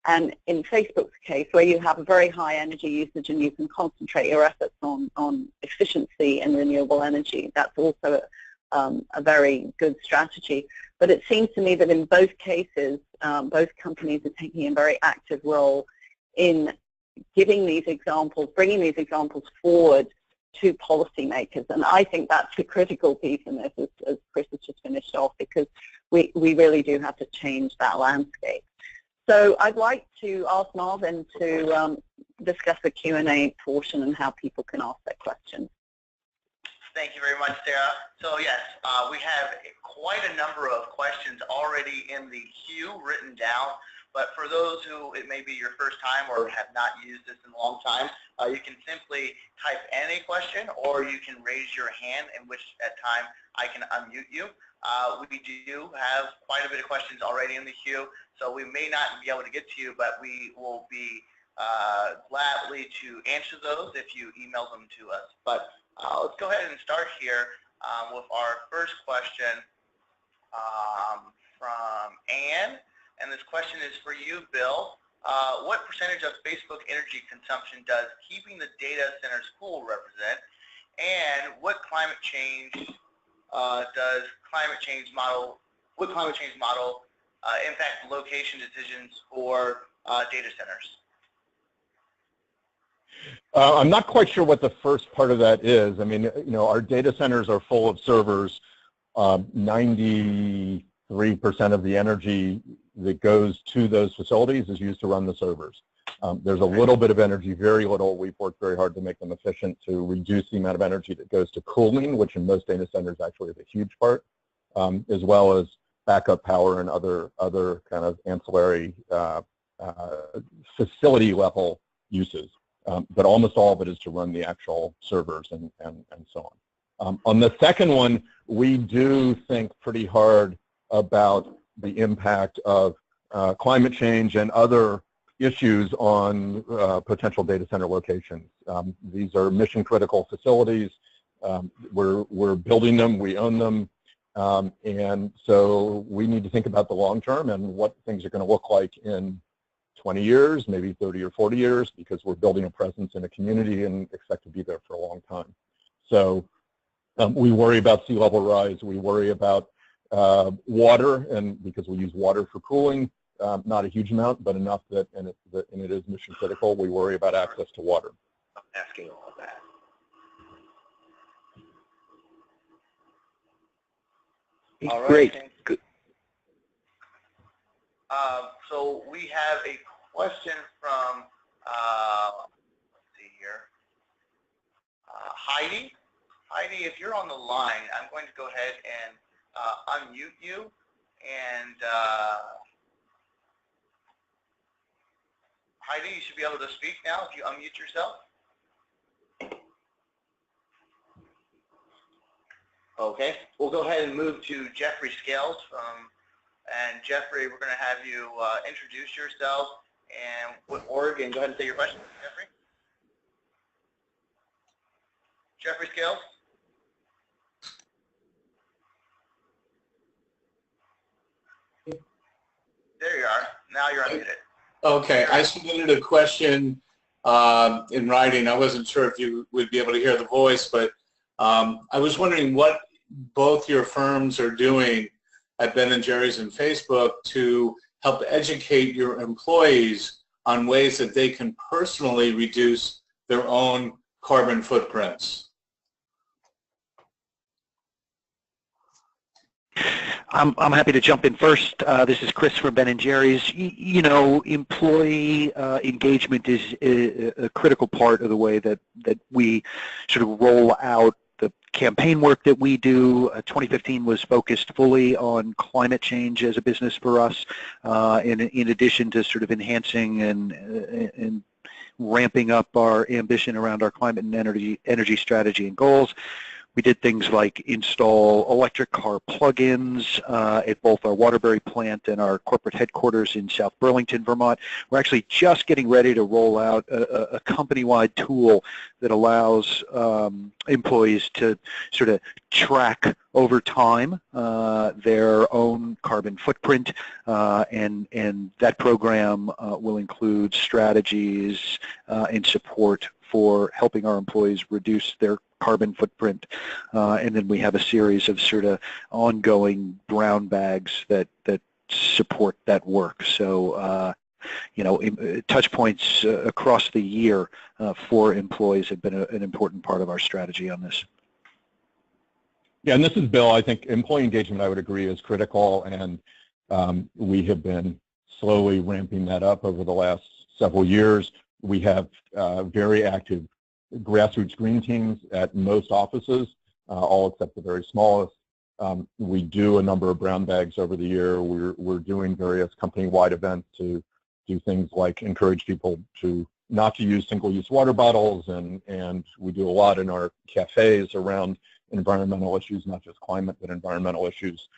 and in Facebook's case, where you have a very high energy usage and you can concentrate your efforts on efficiency and renewable energy, that's also a very good strategy. But it seems to me that in both cases, both companies are taking a very active role in giving these examples, bringing these examples forward to policymakers. And I think that's the critical piece in this, as Chris has just finished off, because we really do have to change that landscape. So I'd like to ask Marvin to discuss the Q&A portion and how people can ask their questions. Thank you very much, Sarah. So yes, we have quite a number of questions already in the queue written down, but for those who it may be your first time or have not used this in a long time, you can simply type any question or you can raise your hand, in which at time I can unmute you. We do have quite a bit of questions already in the queue, so we may not be able to get to you, but we will be gladly to answer those if you email them to us. But let's go ahead and start here with our first question from Anne, and this question is for you, Bill. What percentage of Facebook energy consumption does keeping the data centers full represent, and what climate change model impact location decisions for data centers? I'm not quite sure what the first part of that is. I mean, you know, our data centers are full of servers. 93% of the energy that goes to those facilities is used to run the servers. There's a little bit of energy, very little. We've worked very hard to make them efficient to reduce the amount of energy that goes to cooling, which in most data centers actually is a huge part, as well as backup power and other kind of ancillary facility level uses. But almost all of it is to run the actual servers and so on. On the second one, we do think pretty hard about the impact of climate change and other issues on potential data center locations. These are mission critical facilities. We're building them, we own them, and so we need to think about the long term and what things are going to look like in 20 years, maybe 30 or 40 years, because we're building a presence in a community and expect to be there for a long time. So we worry about sea level rise, we worry about water, and because we use water for cooling, not a huge amount, but enough that, and it is mission critical, we worry about access to water. I'm asking all of that. All right. Great. Good. So we have a question from, let's see here, Heidi. Heidi, if you're on the line, I'm going to go ahead and unmute you, and Heidi, you should be able to speak now if you unmute yourself. Okay, we'll go ahead and move to Jeffrey Scales and Jeffrey, we're going to have you introduce yourself and what org, and go ahead and say your question, Jeffrey. Jeffrey Scales. There you are. Now you're unmuted. Okay, I submitted a question in writing. I wasn't sure if you would be able to hear the voice, but I was wondering what both your firms are doing at Ben & Jerry's and Facebook to help educate your employees on ways that they can personally reduce their own carbon footprints. I'm happy to jump in first. This is Chris from Ben & Jerry's. You know, employee engagement is a critical part of the way that we sort of roll out the campaign work that we do. 2015 was focused fully on climate change as a business for us, in addition to sort of enhancing and ramping up our ambition around our climate and energy strategy and goals. We did things like install electric car plug-ins at both our Waterbury plant and our corporate headquarters in South Burlington, Vermont. We're actually just getting ready to roll out a company-wide tool that allows employees to sort of track over time their own carbon footprint, and that program will include strategies and support for helping our employees reduce their carbon footprint, and then we have a series of sort of ongoing brown bags that support that work. So, you know, touch points across the year for employees have been an important part of our strategy on this. Yeah, and this is Bill. I think employee engagement, I would agree, is critical, and we have been slowly ramping that up over the last several years. We have very active grassroots green teams at most offices, all except the very smallest. We do a number of brown bags over the year. We're doing various company-wide events to do things like encourage people not to use single-use water bottles, and we do a lot in our cafes around environmental issues, not just climate, but environmental issues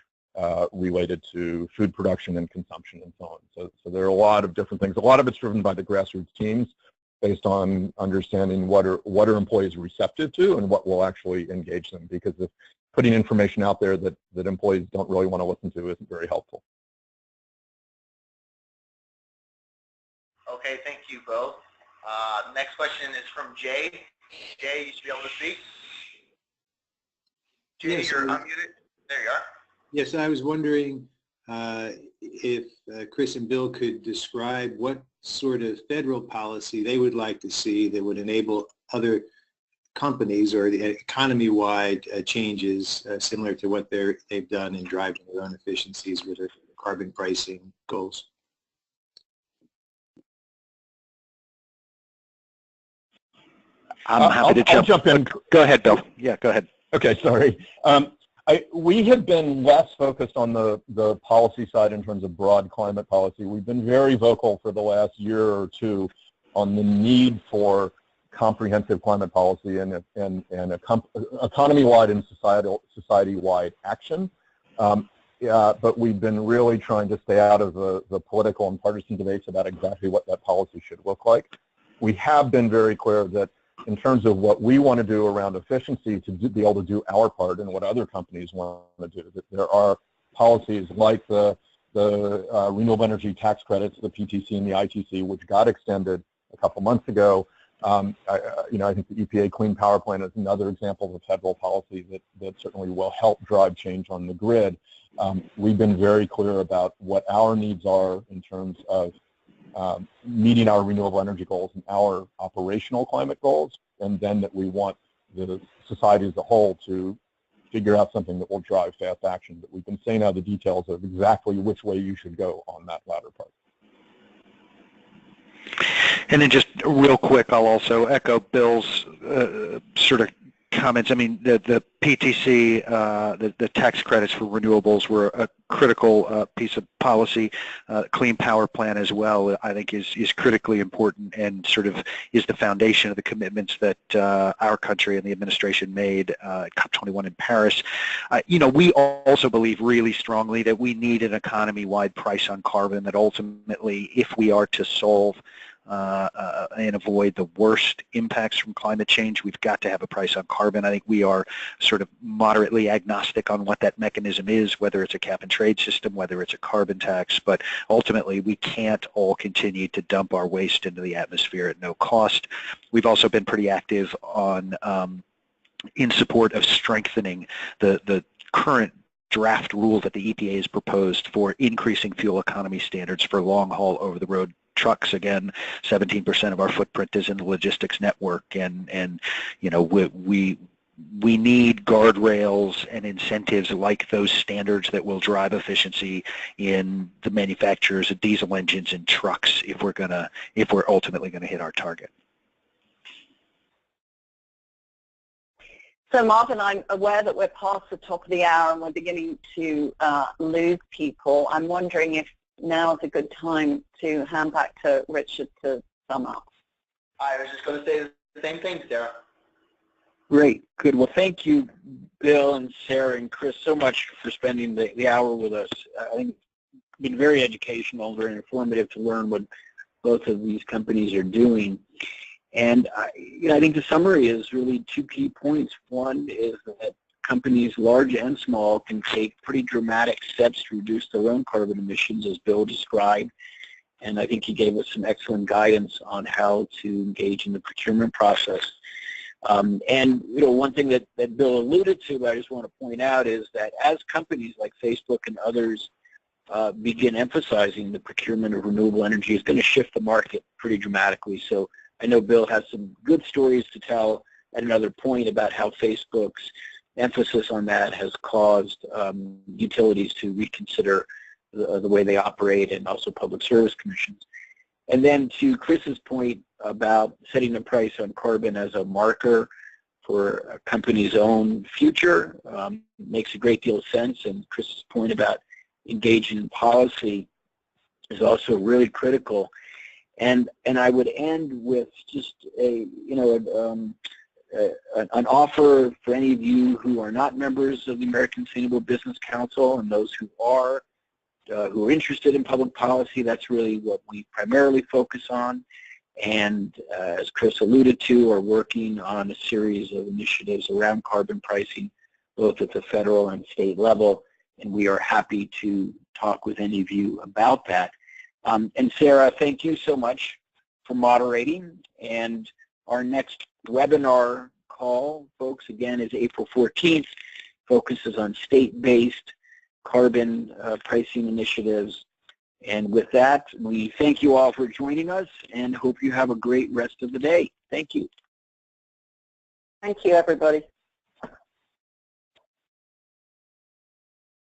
related to food production and consumption and so on. So there are a lot of different things. A lot of it's driven by the grassroots teams based on understanding what are employees receptive to and what will actually engage them, because if putting information out there that employees don't really want to listen to isn't very helpful. Okay, thank you both. Next question is from Jay. Jay, you should be able to speak. Jay, yes, you're unmuted. There you are. Yes, I was wondering if Chris and Bill could describe what sort of federal policy they would like to see that would enable other companies or the economy-wide changes similar to what they've done in driving their own efficiencies with their carbon pricing goals. I'm happy to jump in. Go ahead, Bill. Yeah, go ahead. Okay, sorry. We have been less focused on the policy side in terms of broad climate policy. We've been very vocal for the last year or two on the need for comprehensive climate policy and economy-wide and society-wide action. But we've been really trying to stay out of the political and partisan debates about exactly what that policy should look like. We have been very clear that in terms of what we want to do around efficiency to be able to do our part and what other companies want to do, that there are policies like the renewable energy tax credits, the PTC and the ITC, which got extended a couple months ago. I think the EPA Clean Power Plan is another example of federal policy that certainly will help drive change on the grid. We've been very clear about what our needs are in terms of meeting our renewable energy goals and our operational climate goals, and then that we want the society as a whole to figure out something that will drive fast action. But we've been saying out the details of exactly which way you should go on that latter part. And then just real quick, I'll also echo Bill's sort of comments. I mean, the PTC, the tax credits for renewables were a critical piece of policy. Clean Power Plan as well, I think, is critically important and sort of is the foundation of the commitments that our country and the administration made at COP21 in Paris. We also believe really strongly that we need an economy-wide price on carbon, that ultimately, if we are to solve and avoid the worst impacts from climate change, we've got to have a price on carbon. I think we are sort of moderately agnostic on what that mechanism is, whether it's a cap and trade system, whether it's a carbon tax, but ultimately we can't all continue to dump our waste into the atmosphere at no cost. We've also been pretty active on in support of strengthening the current draft rule that the EPA has proposed for increasing fuel economy standards for long-haul over-the-road trucks. Again, 17% of our footprint is in the logistics network, and we we need guardrails and incentives like those standards that will drive efficiency in the manufacturers of diesel engines and trucks if we're ultimately gonna hit our target. So Marvin, I'm aware that we're past the top of the hour and we're beginning to lose people. I'm wondering if now is a good time to hand back to Richard to sum up. I was just going to say the same thing, Sarah. Great, good. Well, thank you, Bill and Sarah and Chris, so much for spending the hour with us. I think it's been very educational, very informative to learn what both of these companies are doing. And I think the summary is really two key points. One is that companies, large and small, can take pretty dramatic steps to reduce their own carbon emissions, as Bill described. And I think he gave us some excellent guidance on how to engage in the procurement process. And one thing that Bill alluded to, but I just want to point out, is that as companies like Facebook and others begin emphasizing the procurement of renewable energy, it's going to shift the market pretty dramatically. So I know Bill has some good stories to tell at another point about how Facebook's emphasis on that has caused utilities to reconsider the way they operate, and also public service commissions. And then to Chris's point about setting a price on carbon as a marker for a company's own future makes a great deal of sense. And Chris's point about engaging in policy is also really critical. And I would end with just an offer for any of you who are not members of the American Sustainable Business Council, and those who are interested in public policy. That's really what we primarily focus on. And as Chris alluded to, are working on a series of initiatives around carbon pricing, both at the federal and state level. And we are happy to talk with any of you about that. And Sarah, thank you so much for moderating. And our next webinar call, folks, again, is April 14th. Focuses on state-based carbon pricing initiatives. And with that, we thank you all for joining us and hope you have a great rest of the day. Thank you. Thank you, everybody.